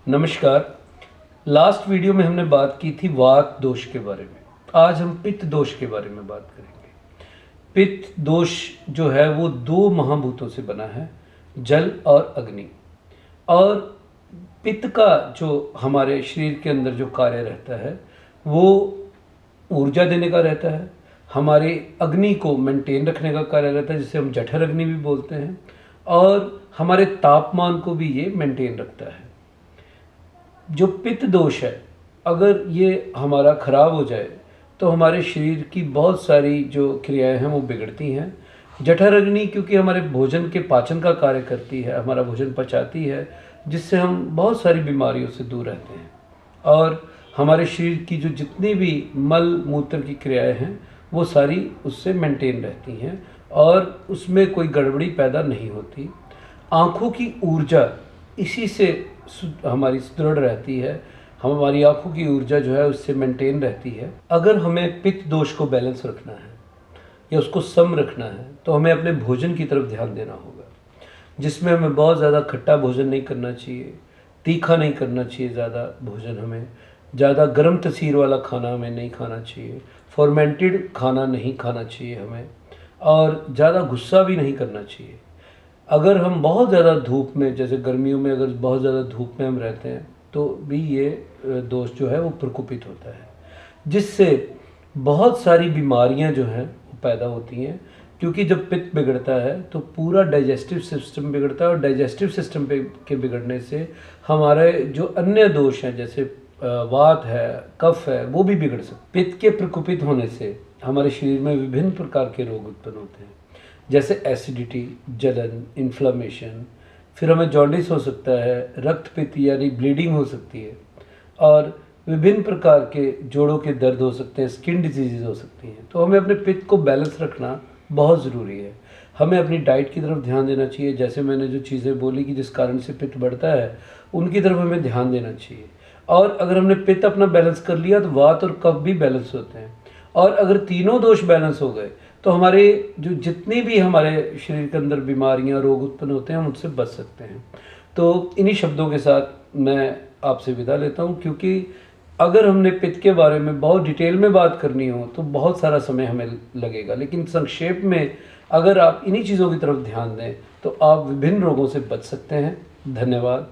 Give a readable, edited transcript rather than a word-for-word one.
नमस्कार। Last video में हमने बात की थी वात दोष के बारे में। आज हम पित्त दोष के बारे में बात करेंगे। पित्त दोष जो है वो दो महाभूतों से बना है, जल और अग्नि। और पित्त का जो हमारे शरीर के अंदर जो कार्य रहता है वो ऊर्जा देने का रहता है, हमारे अग्नि को मेंटेन रखने का कार्य रहता है, जिसे हम जठर अग्नि भी बोलते हैं, और हमारे तापमान को भी ये मेंटेन रखता है। जो पित्त दोष है, अगर ये हमारा खराब हो जाए तो हमारे शरीर की बहुत सारी जो क्रियाएं हैं वो बिगड़ती हैं। जठर अग्नि क्योंकि हमारे भोजन के पाचन का कार्य करती है, हमारा भोजन पचाती है, जिससे हम बहुत सारी बीमारियों से दूर रहते हैं। और हमारे शरीर की जो जितनी भी मल मूत्र की क्रियाएं हैं वो सारी उससे मेंटेन रहती हैं और उसमें कोई गड़बड़ी पैदा नहीं होती। आँखों की ऊर्जा इसी से हमारी सुदृढ़ रहती है, हमारी आँखों की ऊर्जा जो है उससे मेंटेन रहती है। अगर हमें पित्त दोष को बैलेंस रखना है या उसको सम रखना है तो हमें अपने भोजन की तरफ ध्यान देना होगा, जिसमें हमें बहुत ज़्यादा खट्टा भोजन नहीं करना चाहिए, तीखा नहीं करना चाहिए ज़्यादा भोजन, हमें ज़्यादा गर्म तसीर वाला खाना हमें नहीं खाना चाहिए, फॉर्मेंटेड खाना नहीं खाना चाहिए हमें, और ज़्यादा गुस्सा भी नहीं करना चाहिए। अगर हम बहुत ज़्यादा धूप में, जैसे गर्मियों में अगर बहुत ज़्यादा धूप में हम रहते हैं तो भी ये दोष जो है वो प्रकोपित होता है, जिससे बहुत सारी बीमारियां जो हैं वो पैदा होती हैं। क्योंकि जब पित्त बिगड़ता है तो पूरा डाइजेस्टिव सिस्टम बिगड़ता है, और डाइजेस्टिव सिस्टम के बिगड़ने से हमारे जो अन्य दोष हैं जैसे वात है, कफ है, वो भी बिगड़ सकते। पित्त के प्रकोपित होने से हमारे शरीर में विभिन्न प्रकार के रोग उत्पन्न होते हैं, जैसे एसिडिटी, जलन, इन्फ्लामेशन, फिर हमें जॉन्डिस हो सकता है, रक्त पित्त यानी ब्लीडिंग हो सकती है, और विभिन्न प्रकार के जोड़ों के दर्द हो सकते हैं, स्किन डिजीज़ हो सकती हैं। तो हमें अपने पित्त को बैलेंस रखना बहुत ज़रूरी है। हमें अपनी डाइट की तरफ ध्यान देना चाहिए, जैसे मैंने जो चीज़ें बोली कि जिस कारण से पित्त बढ़ता है उनकी तरफ हमें ध्यान देना चाहिए। और अगर हमने पित्त अपना बैलेंस कर लिया तो वात और कफ भी बैलेंस होते हैं, और अगर तीनों दोष बैलेंस हो गए तो हमारे जो जितनी भी हमारे शरीर के अंदर बीमारियां, रोग उत्पन्न होते हैं हम उनसे बच सकते हैं। तो इन्हीं शब्दों के साथ मैं आपसे विदा लेता हूं, क्योंकि अगर हमने पित्त के बारे में बहुत डिटेल में बात करनी हो तो बहुत सारा समय हमें लगेगा, लेकिन संक्षेप में अगर आप इन्हीं चीज़ों की तरफ ध्यान दें तो आप विभिन्न रोगों से बच सकते हैं। धन्यवाद।